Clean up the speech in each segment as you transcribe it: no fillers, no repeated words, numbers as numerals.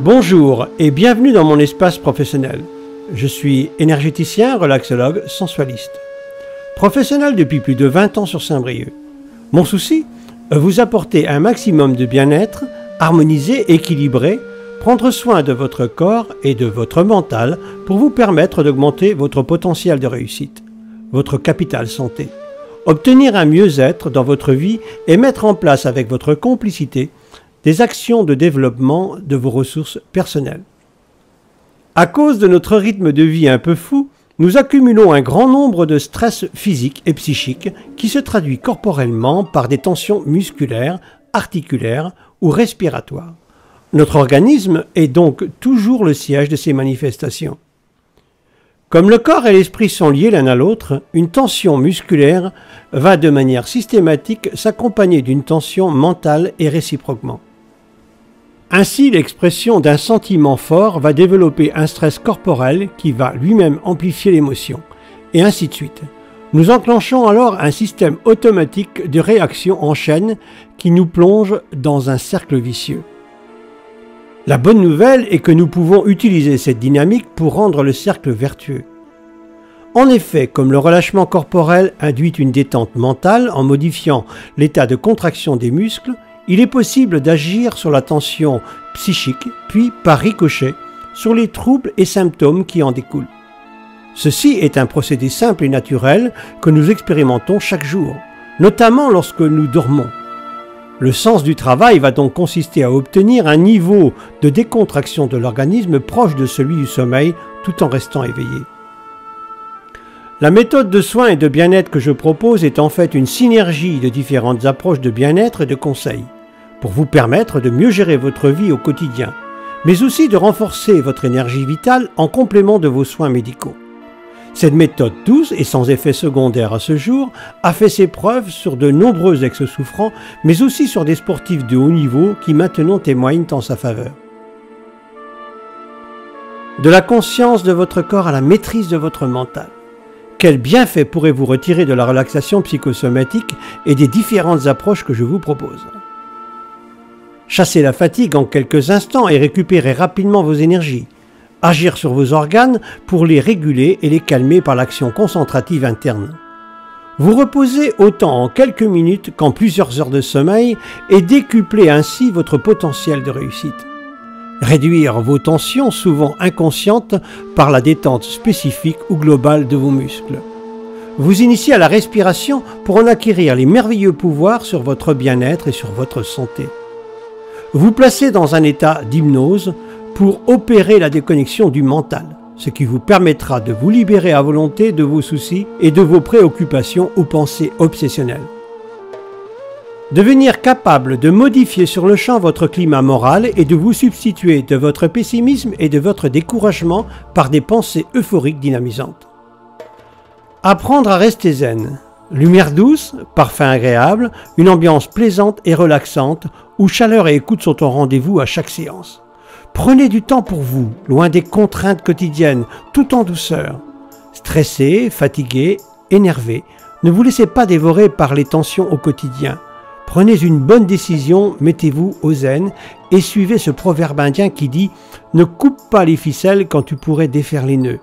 Bonjour et bienvenue dans mon espace professionnel. Je suis énergéticien, relaxologue, sensualiste. Professionnel depuis plus de 20 ans sur Saint-Brieuc. Mon souci, vous apporter un maximum de bien-être, harmonisé, équilibré, prendre soin de votre corps et de votre mental pour vous permettre d'augmenter votre potentiel de réussite, votre capital santé, obtenir un mieux-être dans votre vie et mettre en place avec votre complicité des actions de développement de vos ressources personnelles. À cause de notre rythme de vie un peu fou, nous accumulons un grand nombre de stress physiques et psychiques qui se traduit corporellement par des tensions musculaires, articulaires ou respiratoires. Notre organisme est donc toujours le siège de ces manifestations. Comme le corps et l'esprit sont liés l'un à l'autre, une tension musculaire va de manière systématique s'accompagner d'une tension mentale et réciproquement. Ainsi, l'expression d'un sentiment fort va développer un stress corporel qui va lui-même amplifier l'émotion, et ainsi de suite. Nous enclenchons alors un système automatique de réaction en chaîne qui nous plonge dans un cercle vicieux. La bonne nouvelle est que nous pouvons utiliser cette dynamique pour rendre le cercle vertueux. En effet, comme le relâchement corporel induit une détente mentale en modifiant l'état de contraction des muscles, il est possible d'agir sur la tension psychique, puis par ricochet, sur les troubles et symptômes qui en découlent. Ceci est un procédé simple et naturel que nous expérimentons chaque jour, notamment lorsque nous dormons. Le sens du travail va donc consister à obtenir un niveau de décontraction de l'organisme proche de celui du sommeil tout en restant éveillé. La méthode de soins et de bien-être que je propose est en fait une synergie de différentes approches de bien-être et de conseils, pour vous permettre de mieux gérer votre vie au quotidien, mais aussi de renforcer votre énergie vitale en complément de vos soins médicaux. Cette méthode douce et sans effet secondaire à ce jour a fait ses preuves sur de nombreux ex-souffrants, mais aussi sur des sportifs de haut niveau qui maintenant témoignent en sa faveur. De la conscience de votre corps à la maîtrise de votre mental. Quel bienfait pourrez-vous retirer de la relaxation psychosomatique et des différentes approches que je vous propose? Chasser la fatigue en quelques instants et récupérer rapidement vos énergies. Agir sur vos organes pour les réguler et les calmer par l'action concentrative interne. Vous reposez autant en quelques minutes qu'en plusieurs heures de sommeil et décupler ainsi votre potentiel de réussite. Réduire vos tensions souvent inconscientes par la détente spécifique ou globale de vos muscles. Vous initier à la respiration pour en acquérir les merveilleux pouvoirs sur votre bien-être et sur votre santé. Vous placer dans un état d'hypnose pour opérer la déconnexion du mental, ce qui vous permettra de vous libérer à volonté de vos soucis et de vos préoccupations ou pensées obsessionnelles. Devenir capable de modifier sur le champ votre climat moral et de vous substituer de votre pessimisme et de votre découragement par des pensées euphoriques dynamisantes. Apprendre à rester zen. Lumière douce, parfum agréable, une ambiance plaisante et relaxante où chaleur et écoute sont au rendez-vous à chaque séance. Prenez du temps pour vous, loin des contraintes quotidiennes, tout en douceur. Stressé, fatigué, énervé, ne vous laissez pas dévorer par les tensions au quotidien. Prenez une bonne décision, mettez-vous au zen et suivez ce proverbe indien qui dit « Ne coupe pas les ficelles quand tu pourrais défaire les nœuds ».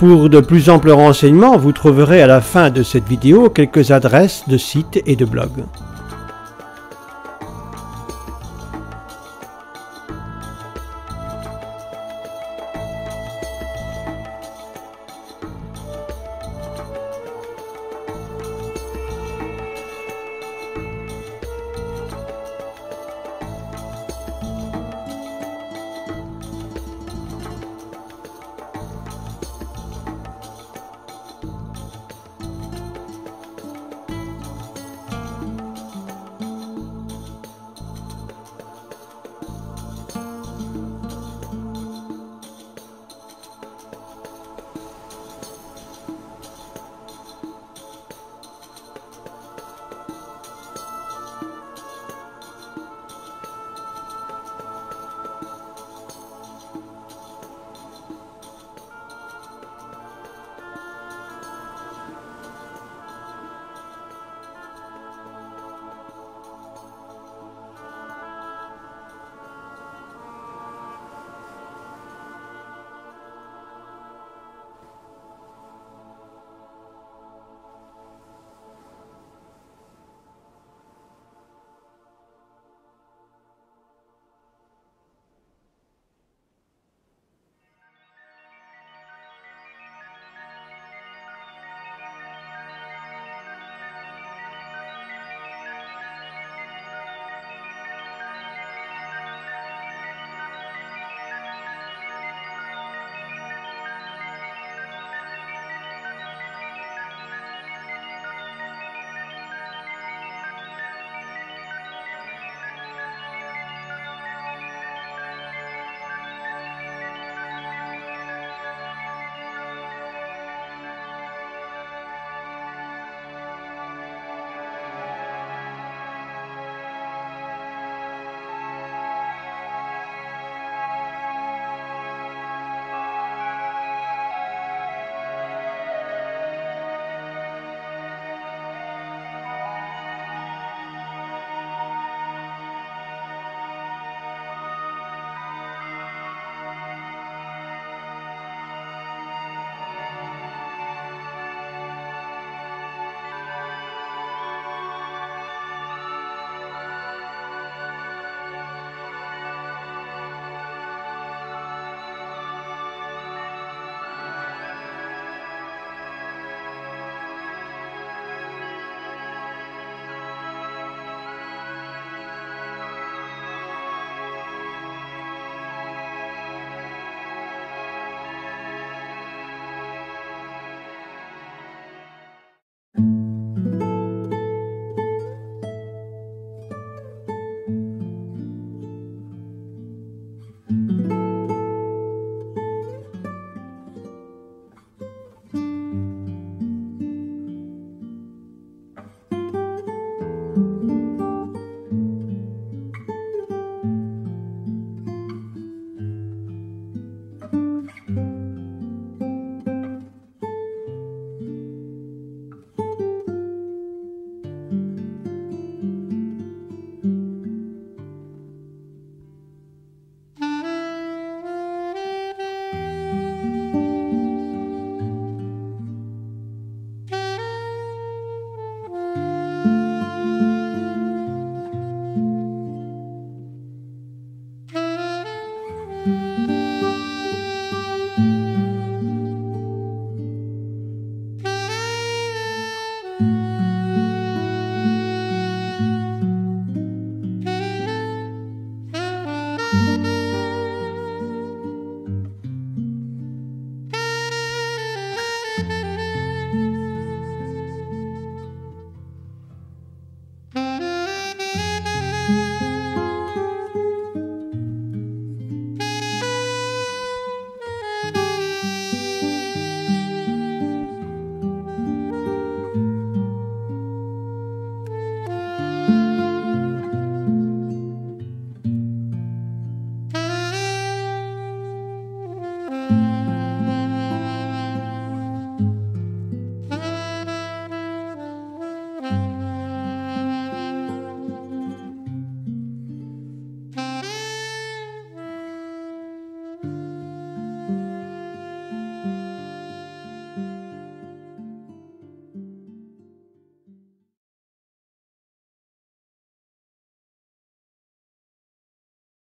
Pour de plus amples renseignements, vous trouverez à la fin de cette vidéo quelques adresses de sites et de blogs.